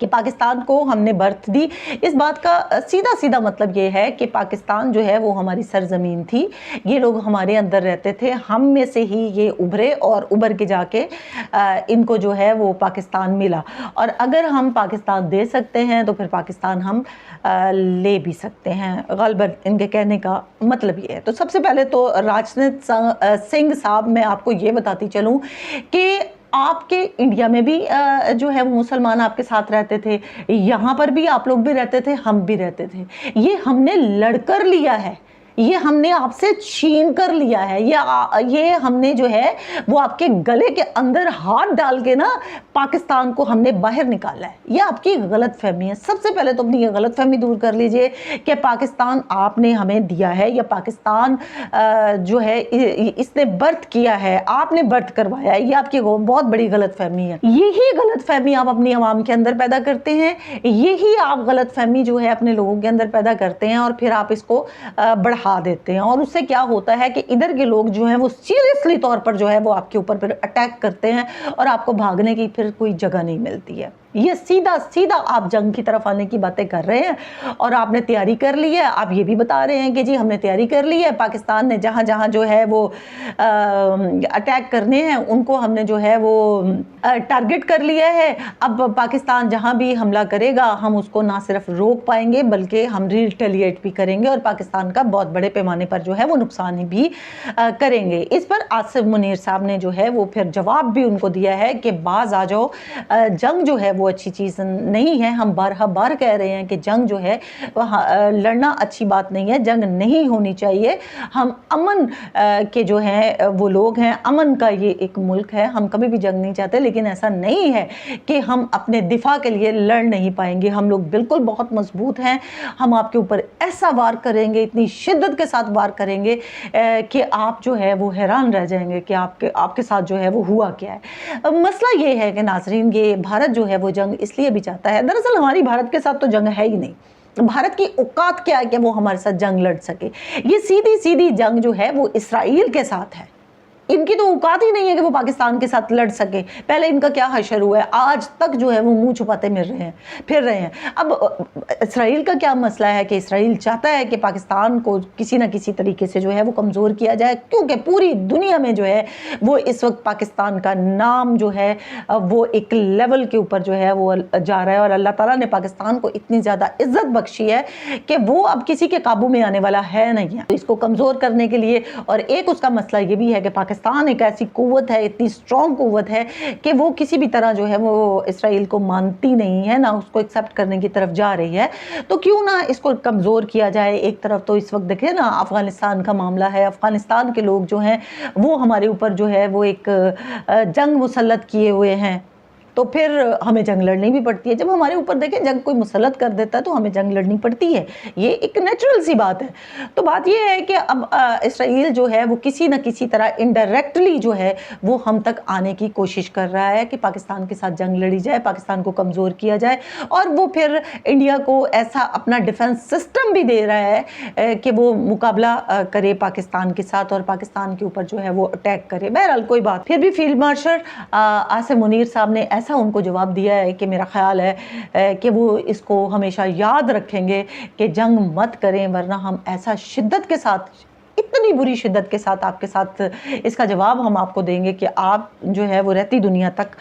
کہ پاکستان کو ہم نے برت دی۔ اس بات کا سیدھا سیدھا مطلب یہ ہے کہ پاکستان جو ہے وہ ہماری سرزمین تھی، یہ لوگ ہمارے اندر رہتے تھے، ہم میں سے ہی یہ ابھرے اور ابھر کے جا کے ان کو جو ہے وہ پاکستان ملا، اور اگر ہم پاکستان دے سکتے ہیں تو پھر پاکستان ہم لے بھی سکتے ہیں، غالباً ان کے کہنے کا مطلب یہ ہے۔ تو سب سے پہلے تو راجناتھ سنگھ صاحب، میں آپ کو یہ بتاتی چلوں کہ آپ کے انڈیا میں بھی جو ہے وہ مسلمان آپ کے ساتھ رہتے تھے، یہاں پر بھی آپ لوگ بھی رہتے تھے، ہم بھی رہتے تھے، یہ ہم نے لڑ کر لیا ہے، یہ ہم نے آپ سے چھین کر لیا ہے، یہ ہم نے جو ہے وہ آپ کے گلے کے اندر ہاتھ ڈال کے نا پاکستان کو ہم نے باہر نکالا ہے۔ یہ آپ کی غلط فہمی ہے۔ سب سے پہلے تو اپنی یہ غلط فہمی دور کر لیجئے کہ پاکستان آپ نے ہمیں دیا ہے، یا پاکستان جو ہے اس نے برت کیا ہے، آپ نے برت کروایا ہے، یہ آپ کی بہت بڑی غلط فہمی ہے۔ یہی غلط فہمی آپ اپنی عوام کے اندر پیدا کرتے ہیں، یہی آپ غلط فہمی جو ہے اپنے لوگوں کے اندر پیدا کرتے ہیں، اور پھر آپ اس کو بڑھا دیتے ہیں، اور اس سے کیا ہوتا ہے کہ ادھر کے لوگ جو ہیں وہ سیریسلی طور پر جو ہے وہ آپ کے اوپر پھر اٹیک کرتے ہیں، اور آپ کو بھاگنے کی پھر کوئی جگہ نہیں ملتی ہے۔ یہ سیدھا سیدھا آپ جنگ کی طرف آنے کی باتیں کر رہے ہیں، اور آپ نے تیاری کر لی ہے۔ آپ یہ بھی بتا رہے ہیں کہ جی ہم نے تیاری کر لی ہے، پاکستان نے جہاں جہاں جو ہے وہ اٹیک کرنے ہیں ان کو ہم نے جو ہے وہ ٹارگٹ کر لیا ہے، اب پاکستان جہاں بھی حملہ کرے گا ہم اس کو نہ صرف روک پائیں گے بلکہ ہم ریٹیلیٹ بھی کریں گے، اور پاکستان کا بہت بڑے پیمانے پر جو ہے وہ نقصان بھی کریں گے۔ اس پر آصف منیر صاحب نے جو ہے وہ پھر جواب بھی ان کو دیا ہے کہ باز آ جاؤ، جنگ جو ہے وہ اچھی چیز نہیں ہے، ہم بارہا بار کہہ رہے ہیں کہ جنگ جو ہے لڑنا اچھی بات نہیں ہے، جنگ نہیں ہونی چاہیے، ہم امن کے جو ہیں وہ لوگ ہیں، امن کا یہ ایک ملک ہے، ہم کبھی بھی جنگ نہیں چاہتے، لیکن ایسا نہیں ہے کہ ہم اپنے دفاع کے لیے لڑ نہیں پائیں گے، ہم لوگ بالکل بہت مضبوط ہیں، ہم آپ کے اوپر ایسا وار کریں گے، اتنی شدت کے ساتھ وار کریں گے کہ آپ جو ہے وہ حیران رہ جائیں گے کہ آپ کے ساتھ جو ہے وہ ہوا کیا ہے۔ مسئلہ یہ ہے کہ ناظرین، یہ بھارت جو ہے وہ جنگ اس لیے بھی چاہتا ہے، دراصل ہماری بھارت کے ساتھ تو جنگ ہے ہی نہیں، بھارت کی اوقات کیا ہے کہ وہ ہمارے ساتھ جنگ لڑ سکے، یہ سیدھی سیدھی جنگ جو ہے وہ اسرائیل کے ساتھ ہے، ان کی تو اوقات ہی نہیں ہے کہ وہ پاکستان کے ساتھ لڑ سکے۔ پہلے ان کا کیا حشر ہوا ہے، آج تک جو ہے وہ منہ چھپاتے پھر رہے ہیں۔ اب اسرائیل کا کیا مسئلہ ہے کہ اسرائیل چاہتا ہے کہ پاکستان کو کسی نہ کسی طریقے سے جو ہے وہ کمزور کیا جائے، کیونکہ پوری دنیا میں جو ہے وہ اس وقت پاکستان کا نام جو ہے وہ ایک لیول کے اوپر جو ہے وہ جا رہا ہے، اور اللہ تعالیٰ نے پاکستان کو اتنی زیادہ عزت بخشی ہے کہ وہ اب کسی کے قابو میں آنے والا ہے نہیں ہے، اس کو کمزور کرنے کے لیے۔ اور ایک اس کا مسئلہ یہ بھی ہے کہ پاکستان ایک ایسی قوت ہے، اتنی سٹرونگ قوت ہے کہ وہ کسی بھی طرح جو ہے وہ اسرائیل کو مانتی نہیں ہے، نہ اس کو ایکسپٹ کرنے کی طرف جا رہی ہے، تو کیوں نہ اس کو کمزور کیا جائے۔ ایک طرف تو اس وقت دیکھیں نا افغانستان کا معاملہ ہے، افغانستان کے لوگ جو ہیں وہ ہمارے اوپر جو ہے وہ ایک جنگ مسلط کیے ہوئے ہیں، تو پھر ہمیں جنگ لڑنی بھی پڑتی ہے۔ جب ہمارے اوپر دیکھیں جنگ کوئی مسلط کر دیتا ہے تو ہمیں جنگ لڑنی پڑتی ہے، یہ ایک نیچرل سی بات ہے۔ تو بات یہ ہے کہ اب اسرائیل جو ہے وہ کسی نہ کسی طرح انڈائریکٹلی جو ہے وہ ہم تک آنے کی کوشش کر رہا ہے کہ پاکستان کے ساتھ جنگ لڑی جائے، پاکستان کو کمزور کیا جائے، اور وہ پھر انڈیا کو ایسا اپنا ڈیفنس سسٹم بھی دے رہا ہے کہ وہ مقابلہ کرے پاکستان کے ساتھ اور پاکستان کے اوپر جو ہے وہ اٹیک کرے۔ بہرحال کوئی بات، پھر بھی فیلڈ مارشل آصف منیر صاحب نے ایسا ان کو جواب دیا ہے کہ میرا خیال ہے کہ وہ اس کو ہمیشہ یاد رکھیں گے کہ جنگ مت کریں، ورنہ ہم ایسا شدت کے ساتھ، اتنی بری شدت کے ساتھ آپ کے ساتھ اس کا جواب ہم آپ کو دیں گے کہ آپ جو ہے وہ رہتی دنیا تک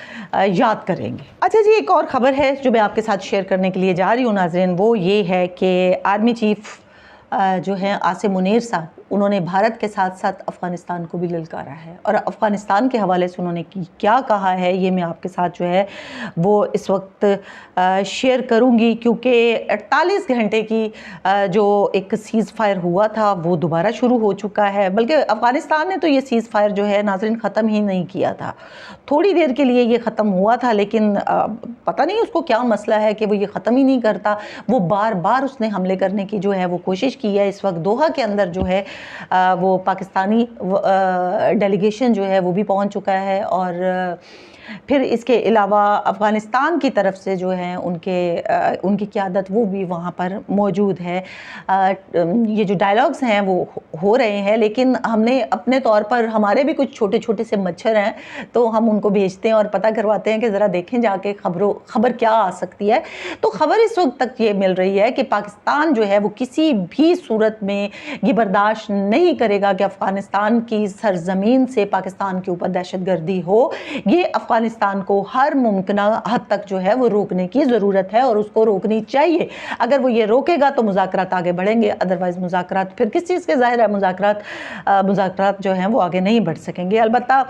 یاد کریں گے۔ اچھا جی، ایک اور خبر ہے جو میں آپ کے ساتھ شیئر کرنے کے لیے جا رہی ہوں ناظرین، وہ یہ ہے کہ آرمی چیف جو ہیں آصف منیر صاحب، انہوں نے بھارت کے ساتھ ساتھ افغانستان کو بھی للکارا ہے، اور افغانستان کے حوالے سے انہوں نے کیا کہا ہے یہ میں آپ کے ساتھ جو ہے وہ اس وقت شیئر کروں گی، کیونکہ 48 گھنٹے کی جو ایک سیز فائر ہوا تھا وہ دوبارہ شروع ہو چکا ہے، بلکہ افغانستان نے تو یہ سیز فائر جو ہے ناظرین ختم ہی نہیں کیا تھا، تھوڑی دیر کے لیے یہ ختم ہوا تھا، لیکن پتہ نہیں اس کو کیا مسئلہ ہے کہ وہ یہ ختم ہی نہیں کرتا، وہ بار بار اس نے حملے کرنے کی جو ہے وہ کوشش کی ہے۔ اس وقت دوحہ کے اندر جو ہے وہ پاکستانی ڈیلیگیشن جو ہے وہ بھی پہنچ چکا ہے، اور پھر اس کے علاوہ افغانستان کی طرف سے جو ہیں ان کی قیادت وہ بھی وہاں پر موجود ہے۔ یہ جو ڈائلاگز ہیں وہ ہو رہے ہیں، لیکن ہم نے اپنے طور پر، ہمارے بھی کچھ چھوٹے چھوٹے سے مچھر ہیں تو ہم ان کو بھیجتے ہیں اور پتہ کرواتے ہیں کہ ذرا دیکھیں جا کے خبر کیا آ سکتی ہے۔ تو خبر اس وقت تک یہ مل رہی ہے کہ پاکستان جو ہے وہ کسی بھی صورت میں یہ برداشت نہیں کرے گا کہ افغانستان کی سرزمین سے پاکستان کے اوپر دہشت گردی ہو۔ یہ افغانستان کو ہر ممکنہ حد تک جو ہے وہ روکنے کی ضرورت ہے اور اس کو روکنی چاہیے۔ اگر وہ یہ روکے گا تو مذاکرات آگے بڑھیں گے، ادروائز مذاکرات پھر کس چیز کے، ظاہر ہے مذاکرات جو ہیں وہ آگے نہیں بڑھ سکیں گے۔ البتہ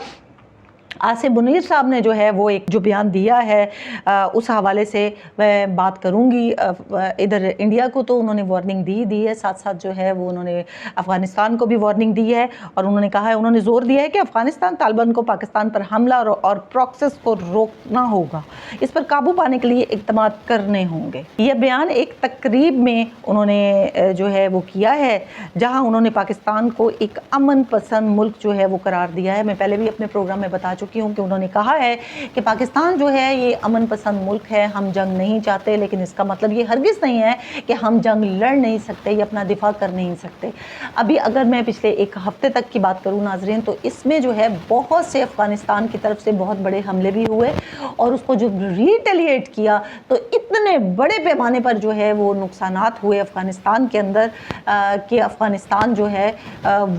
آصف منیر صاحب نے جو ہے وہ ایک جو بیان دیا ہے اس حوالے سے میں بات کروں گی۔ ادھر انڈیا کو تو انہوں نے وارننگ دی ہے، ساتھ ساتھ جو ہے وہ انہوں نے افغانستان کو بھی وارننگ دی ہے، اور انہوں نے کہا ہے، انہوں نے زور دیا ہے کہ افغانستان طالبان کو پاکستان پر حملہ اور پراکسس کو روکنا ہوگا، اس پر قابو پانے کے لیے اقدامات کرنے ہوں گے۔ یہ بیان ایک تقریب میں انہوں نے جو ہے وہ کیا ہے، جہاں انہوں نے پاکستان کو ایک امن پسند ملک جو ہے وہ قرار دیا ہے۔ میں پہلے بھی اپنے پروگرام میں بتا چکی ہوں کہ انہوں نے کہا ہے کہ پاکستان جو ہے یہ امن پسند ملک ہے، ہم جنگ نہیں چاہتے، لیکن اس کا مطلب یہ ہرگز نہیں ہے کہ ہم جنگ لڑ نہیں سکتے یا اپنا دفاع کر نہیں سکتے۔ ابھی اگر میں پچھلے ایک ہفتے تک کی بات کروں ناظرین، تو اس میں جو ہے بہت سے افغانستان کی طرف سے بہت بڑے حملے بھی ہوئے، اور اس کو جو ریٹیلیٹ کیا تو اتنے بڑے پیمانے پر جو ہے وہ نقصانات ہوئے افغانستان کے اندر کہ افغانستان جو ہے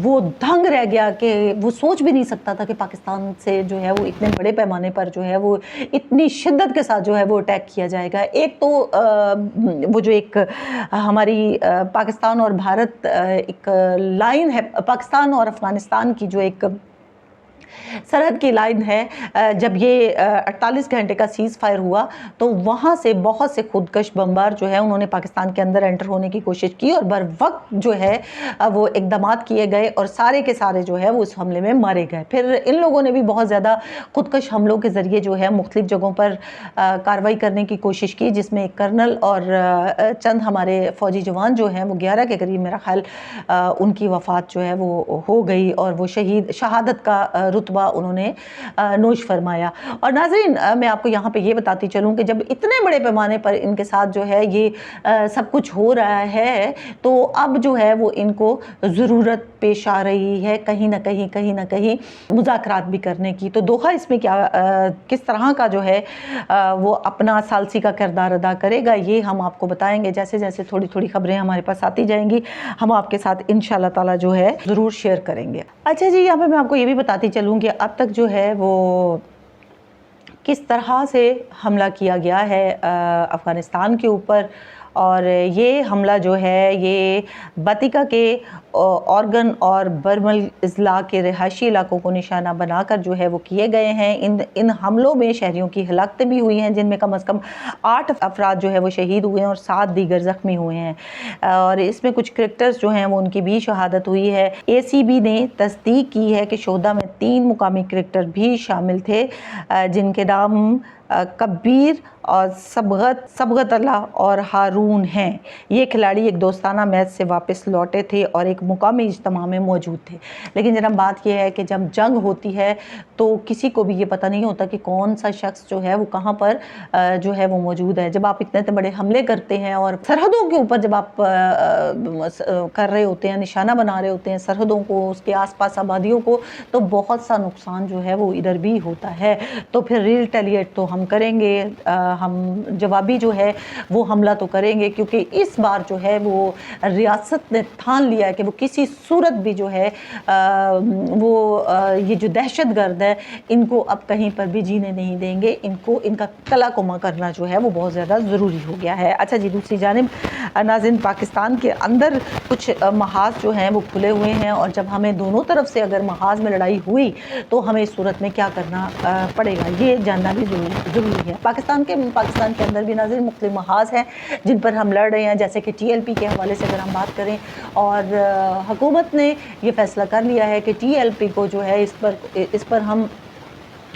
وہ دھنگ رہ گیا، کہ وہ سوچ بھی نہیں سکتا تھا کہ پاکستان سے جو ہے وہ اتنے بڑے پیمانے پر جو ہے وہ اتنی شدت کے ساتھ جو ہے وہ اٹیک کیا جائے گا۔ ایک تو وہ جو ایک ہماری پاکستان اور بھارت ایک لائن ہے، پاکستان اور افغانستان کی جو ایک سرحد کی لائن ہے، جب یہ 48 گھنٹے کا سیز فائر ہوا تو وہاں سے بہت سے خودکش بمبار جو ہے انہوں نے پاکستان کے اندر انٹر ہونے کی کوشش کی، اور بر وقت جو ہے وہ اقدامات کیے گئے اور سارے کے سارے جو ہے وہ اس حملے میں مارے گئے۔ پھر ان لوگوں نے بھی بہت زیادہ خودکش حملوں کے ذریعے جو ہے مختلف جگہوں پر کارروائی کرنے کی کوشش کی، جس میں ایک کرنل اور چند ہمارے فوجی جوان جو ہیں وہ 11 کے قریب میرا خیال ان کی وفات جو ہے وہ ہو گئی، اور وہ شہادت کا رتبہ انہوں نے نوش فرمایا۔ اور ناظرین میں آپ کو یہاں پہ یہ بتاتی چلوں کہ جب اتنے بڑے پیمانے پر ان کے ساتھ جو ہے یہ سب کچھ ہو رہا ہے، تو اب جو ہے وہ ان کو ضرورت پیش آ رہی ہے کہیں نہ کہیں مذاکرات بھی کرنے کی۔ تو دوحہ اس میں کس طرح کا جو ہے وہ اپنا ثالثی کا کردار ادا کرے گا، یہ ہم آپ کو بتائیں گے جیسے جیسے تھوڑی خبریں ہمارے پاس آتی جائیں گی، ہم آپ کے ساتھ انشاءاللہ تعالی جو ہے ضرور شیئر کریں گے۔ اچھا جی، یہاں پہ میں آپ کو یہ بھی بتاتی چلوں کہ اب تک جو ہے وہ کس طرح سے حملہ کیا گیا ہے افغانستان کے اوپر، اور یہ حملہ جو ہے یہ بتیکا کے اورگن اور برمل اضلاع کے رہائشی علاقوں کو نشانہ بنا کر جو ہے وہ کیے گئے ہیں۔ ان حملوں میں شہریوں کی ہلاکتیں بھی ہوئی ہیں، جن میں کم از کم 8 افراد جو ہے وہ شہید ہوئے ہیں اور 7 دیگر زخمی ہوئے ہیں، اور اس میں کچھ کرکٹرز جو ہیں وہ ان کی بھی شہادت ہوئی ہے۔ ACB نے تصدیق کی ہے کہ شہداء میں 3 مقامی کرکٹر بھی شامل تھے، جن کے نام کبیر اور صبغت اللہ اور ہارون ہیں۔ یہ کھلاڑی ایک دوستانہ میچ سے واپس لوٹے تھے اور ایک مقامی اجتماع میں موجود تھے۔ لیکن جناب بات یہ ہے کہ جب جنگ ہوتی ہے تو کسی کو بھی یہ پتہ نہیں ہوتا کہ کون سا شخص جو ہے وہ کہاں پر جو ہے وہ موجود ہے۔ جب آپ اتنے بڑے حملے کرتے ہیں اور سرحدوں کے اوپر جب آپ کر رہے ہوتے ہیں، نشانہ بنا رہے ہوتے ہیں سرحدوں کو، اس کے آس پاس آبادیوں کو، تو بہت سا نقصان جو ہے وہ ادھر بھی ہوتا ہے۔ تو پھر ریٹیلیٹ تو ہم کریں گے، ہم جوابی جو ہے وہ حملہ تو کریں گے، کیونکہ اس بار جو ہے وہ ریاست نے ٹھان لیا ہے کہ وہ کسی صورت بھی جو ہے وہ یہ جو دہشت گرد ہے ان کو اب کہیں پر بھی جینے نہیں دیں گے، ان کا کلا کما کرنا جو ہے وہ بہت زیادہ ضروری ہو گیا ہے۔ اچھا جی، دوسری جانب ناظرین پاکستان کے اندر کچھ محاذ جو ہیں وہ کھلے ہوئے ہیں، اور جب ہمیں دونوں طرف سے اگر محاذ میں لڑائی ہوئی تو ہمیں اس صورت میں کیا کرنا پڑے گا، یہ جاننا بھی ضروری ہے۔ پاکستان کے اندر بھی ناظرین مختلف محاذ ہیں جن پر ہم لڑ رہے ہیں، جیسے کہ TLP کے حوالے سے اگر ہم بات کریں، اور حکومت نے یہ فیصلہ کر لیا ہے کہ TLP کو جو ہے اس پر ہم